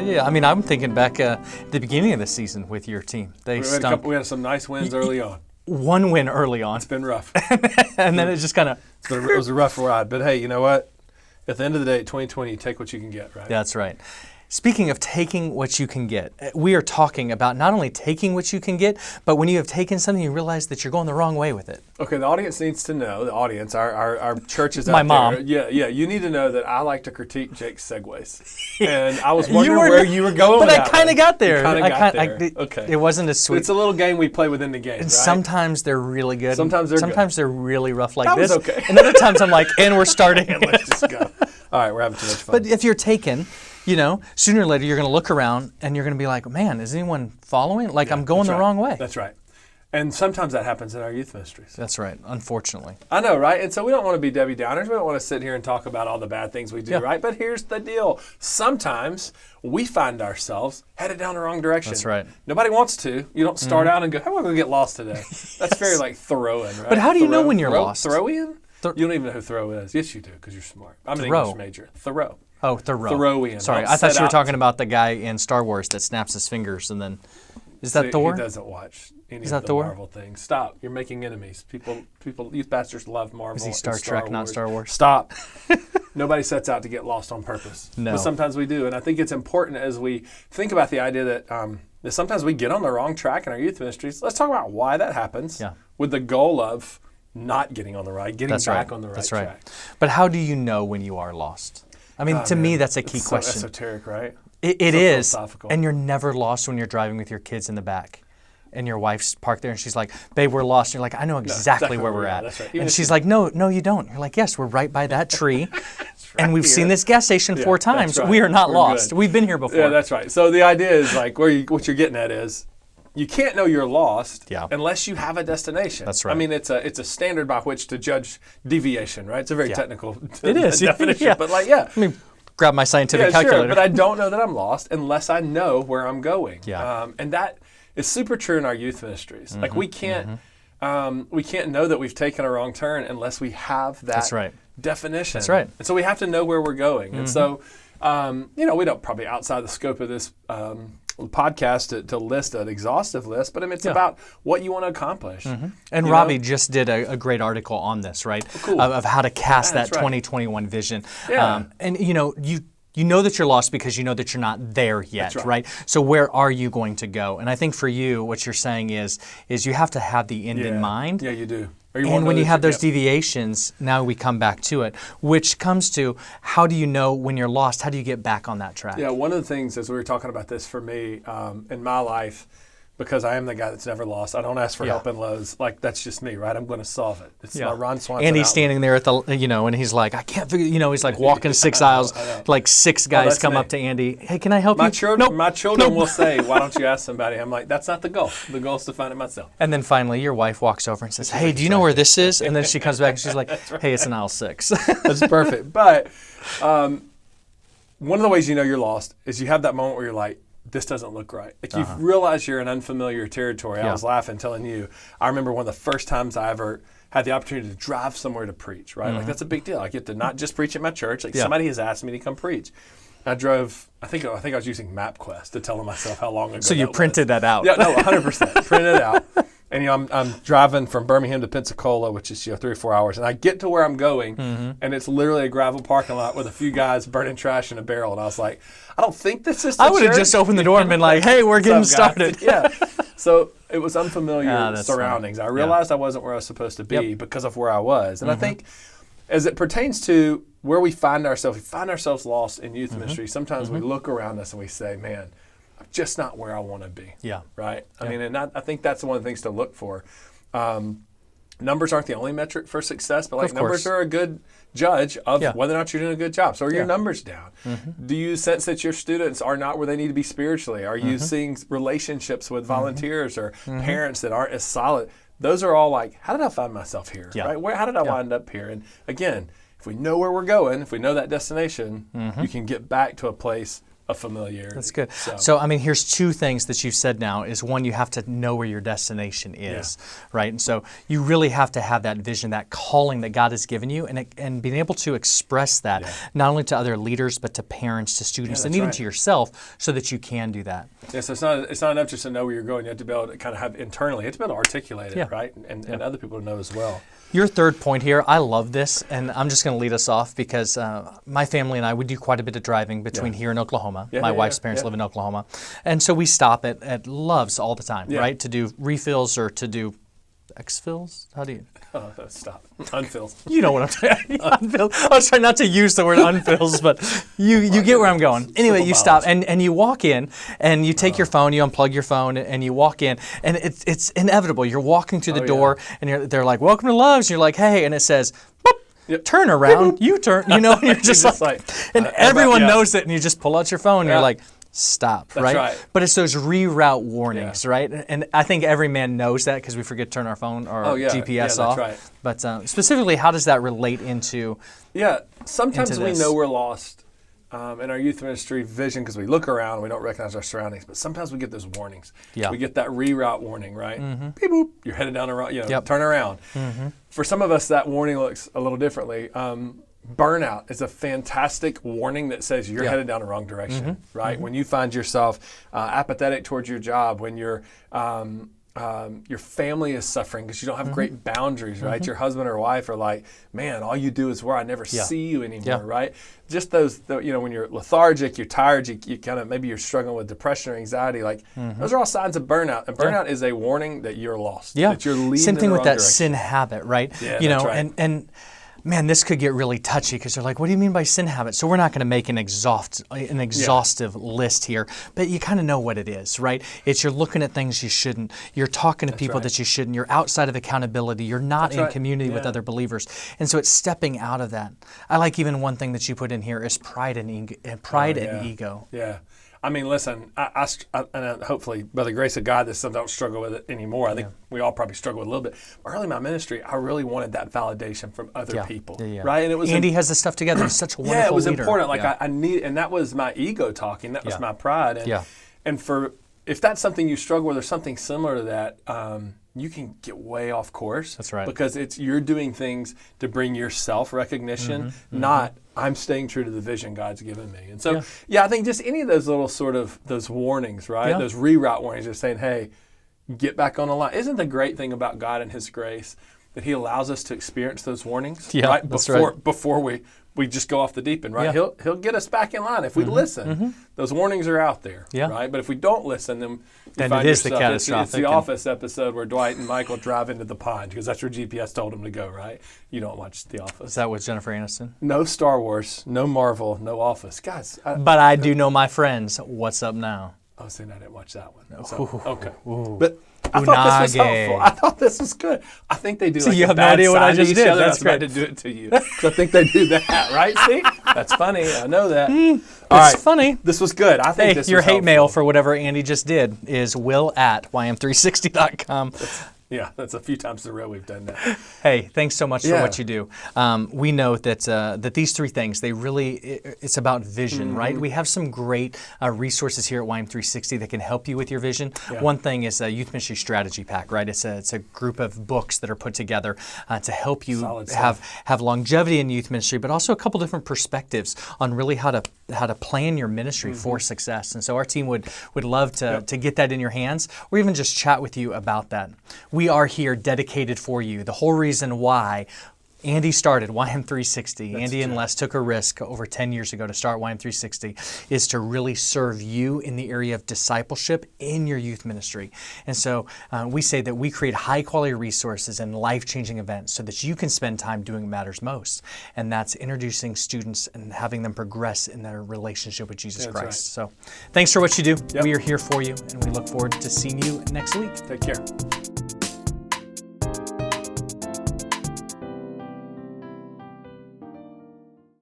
Yeah. I mean, I'm thinking back at the beginning of the season with your team. They stunk. We had some nice wins early on. One win early on. It's been rough. And then it just kind of... It was a rough ride. But hey, you know what? At the end of the day, 2020, you take what you can get, right? That's right. Speaking of taking what you can get, we are talking about not only taking what you can get, but when you have taken something, you realize that you're going the wrong way with it. Okay, the audience needs to know, our church is out My there. mom. Yeah, you need to know that I like to critique Jake's segues. And I was wondering where you were going but with I kind of got there. Okay. It wasn't as sweet. It's a little game we play within the game, And right? sometimes they're really good. Sometimes they're really rough like That was this. okay. And other times I'm like, and we're starting. Let's just go. All right, we're having too much fun. But if you're taken, sooner or later you're going to look around and you're going to be like, man, is anyone following? Like I'm going the wrong way. That's right. And sometimes that happens in our youth ministries. That's right, unfortunately. I know, right? And so we don't want to be Debbie Downers. We don't want to sit here and talk about all the bad things we do, right? But here's the deal. Sometimes we find ourselves headed down the wrong direction. That's right. Nobody wants to. You don't start out and go, how am I going to get lost today? That's very like Thoreauan, right? But how do you know when you're lost? Thoreauian? You don't even know who Thoreau is. Yes, you do, because you're smart. I'm an Thoreau. English major. Thoreau. Oh, Thoreau. Thoreauian. Sorry, I thought you were talking about the guy in Star Wars that snaps his fingers and then... Is that Thor? He doesn't watch any Is of that the Thor? Marvel things. Stop. You're making enemies. Youth pastors love Marvel. Is he and Star Trek, not Star Wars? Stop. Nobody sets out to get lost on purpose. No. But sometimes we do. And I think it's important as we think about the idea that sometimes we get on the wrong track in our youth ministries. Let's talk about why that happens with the goal of not getting on the right, getting back on the right track. But how do you know when you are lost? I mean, to me, that's a key question. So esoteric, right? It is. Philosophical. And you're never lost when you're driving with your kids in the back. And your wife's parked there and she's like, babe, we're lost. And you're like, I know exactly where we're at. That's right. And she's like, no, you don't. You're like, yes, we're right by that tree. And we've seen this gas station 4 times. Right. We are not lost. Good. We've been here before. Yeah, that's right. So the idea is like what you're getting at is you can't know you're lost unless you have a destination. That's right. I mean, it's a standard by which to judge deviation, right? It's a very technical definition. Yeah. But like, Let me grab my scientific calculator. Sure, but I don't know that I'm lost unless I know where I'm going. Yeah. And that is super true in our youth ministries. Mm-hmm, like we can't know that we've taken a wrong turn unless we have that definition. That's right. And so we have to know where we're going. And so, we don't probably outside the scope of this podcast to list an exhaustive list, but I mean, it's about what you want to accomplish. Mm-hmm. And Robbie just did a great article on this, right? Oh, cool. Of how to cast that right. 2021 vision. Yeah. And you know that you're lost because you know that you're not there yet, That's right. So where are you going to go? And I think for you, what you're saying is you have to have the end in mind. Yeah, you do. And when you have those deviations, now we come back to it, which comes to how do you know when you're lost? How do you get back on that track? Yeah, one of the things as we were talking about this for me in my life, because I am the guy that's never lost. I don't ask for help in lows. Like, that's just me, right? I'm going to solve it. It's my Ron Swanson. And he's standing there at the, and he's like, I can't figure, he's like walking 6 aisles. Like 6 guys come up to Andy. Hey, can I help you? My children will say, why don't you ask somebody? I'm like, that's not the goal. The goal is to find it myself. And then finally your wife walks over and says, hey, do you know where this is? And then she comes back and she's like, hey, it's in aisle 6. That's perfect. But one of the ways you know you're lost is you have that moment where you're like, this doesn't look right. Like you realize you're in unfamiliar territory. I was laughing, telling you, I remember one of the first times I ever had the opportunity to drive somewhere to preach, right? Like that's a big deal. I get to not just preach at my church. Like somebody has asked me to come preach. I drove, I think I was using MapQuest to tell myself how long ago So you printed that out. Yeah, no, 100%. Printed it out. And I'm driving from Birmingham to Pensacola, which is 3 or 4 hours, and I get to where I'm going, and it's literally a gravel parking lot with a few guys burning trash in a barrel, and I was like, I don't think this is the I would have church. just opened the door and been like, hey, we're getting started. Yeah. So it was unfamiliar surroundings. Funny. I realized I wasn't where I was supposed to be because of where I was, and I think as it pertains to where we find ourselves lost in youth ministry. Sometimes we look around us and we say, man, I'm just not where I want to be. Yeah. Right? I mean, and I think that's one of the things to look for. Numbers aren't the only metric for success, but numbers are a good judge of whether or not you're doing a good job. So are your numbers down? Do you sense that your students are not where they need to be spiritually? Are you seeing relationships with volunteers or parents that aren't as solid? Those are all like, how did I find myself here? Yeah. Right? How did I wind up here? And again, if we know where we're going, if we know that destination, you can get back to a place of familiarity. That's good. So, I mean, here's two things that you've said now is one, you have to know where your destination is, right? And so you really have to have that vision, that calling that God has given you, and being able to express that not only to other leaders, but to parents, to students, and even to yourself so that you can do that. Yeah, so it's not enough just to know where you're going. You have to be able to kind of have internally, you have to be able to articulate it, right? And other people to know as well. Your third point here, I love this, and I'm just going to lead us off because my family and I, we do quite a bit of driving between here and Oklahoma. My wife's parents live in Oklahoma. And so we stop at Love's all the time, right, to do refills or to do exfills? How do you? Oh, stop. Unfills. You know what I'm saying. Unfills. I was trying not to use the word unfills, but you get where I'm going. Anyway, you stop and you walk in and you take your phone, you unplug your phone, and you walk in, and it's inevitable. You're walking through the door, and they're like, "Welcome to Love's," and you're like, "Hey," and it says, boop, turn around, you turn, and you're just like, and everyone knows it, and you just pull out your phone, and you're like, stop, right? But it's those reroute warnings, right? And I think every man knows that because we forget to turn our phone or GPS off. Right. But specifically, how does that relate into? Yeah, sometimes we know we're lost in our youth ministry vision because we look around and we don't recognize our surroundings. But sometimes we get those warnings. Yeah. We get that reroute warning, right? Beep boop, you're headed down the road. Turn around. For some of us, that warning looks a little differently. Burnout is a fantastic warning that says you're headed down the wrong direction, right? When you find yourself apathetic towards your job, when your family is suffering because you don't have great boundaries, right? Your husband or wife are like, man, all you do is work. I never see you anymore, right? Just those, when you're lethargic, you're tired, you kind of, maybe you're struggling with depression or anxiety, like those are all signs of burnout. And burnout is a warning that you're lost, that you're leading Same thing in the with wrong that direction. sin habit, right? Yeah, and man, this could get really touchy because they're like, what do you mean by sin habit? So we're not going to make an exhaustive list here, but you kind of know what it is, right? It's you're looking at things you shouldn't. You're talking to people that you shouldn't. You're outside of accountability. You're not in community with other believers. And so it's stepping out of that. I like even one thing that you put in here is pride and ego. Yeah. I mean, listen, and hopefully, by the grace of God, this I don't struggle with it anymore. I think we all probably struggle with it a little bit. But early in my ministry, I really wanted that validation from other people, right? And it was Andy has the stuff together. He's such a wonderful leader. Yeah, it was important. Like I need, and that was my ego talking. That was my pride. And if that's something you struggle with or something similar to that, you can get way off course. That's right. Because you're doing things to bring your self-recognition, not I'm staying true to the vision God's given me. And so, I think just any of those little sort of those warnings, right? Yeah. Those reroute warnings, just saying, hey, get back on the line. Isn't the great thing about God and His grace that He allows us to experience those warnings, right? Before we just go off the deep end, right? Yeah. He'll get us back in line if we listen. Those warnings are out there, right? But if we don't listen, then it is the catastrophic. It's the Office episode where Dwight and Michael drive into the pond because that's where GPS told them to go, right? You don't watch The Office. Is that with Jennifer Aniston? No Star Wars, no Marvel, no Office. Guys. But I do know my friends. What's up now? Oh, see, I didn't watch that one. So, okay. Ooh. But I thought this was helpful. I thought this was good. I think they do. So like you have no idea what I just did. That's great to do it to you. So I think they do that, right? See, that's funny. I know that. All right, funny. This was good. I think this was your hate helpful. mail for whatever Andy just did is will@ym360.com. Yeah, that's a few times in a row we've done that. Hey, thanks so much for what you do. We know that that these three things, it's about vision, right? We have some great resources here at YM360 that can help you with your vision. Yeah. One thing is a Youth Ministry Strategy Pack, right? It's a group of books that are put together to help you have longevity in youth ministry, but also a couple different perspectives on really how to plan your ministry for success. And so our team would love to get that in your hands, or even just chat with you about that. We are here dedicated for you. The whole reason why Andy started YM360, Andy and Les took a risk over 10 years ago to start YM360, is to really serve you in the area of discipleship in your youth ministry. And so we say that we create high quality resources and life-changing events so that you can spend time doing what matters most. And that's introducing students and having them progress in their relationship with Jesus Christ. Right. So thanks for what you do. Yep. We are here for you, and we look forward to seeing you next week. Take care.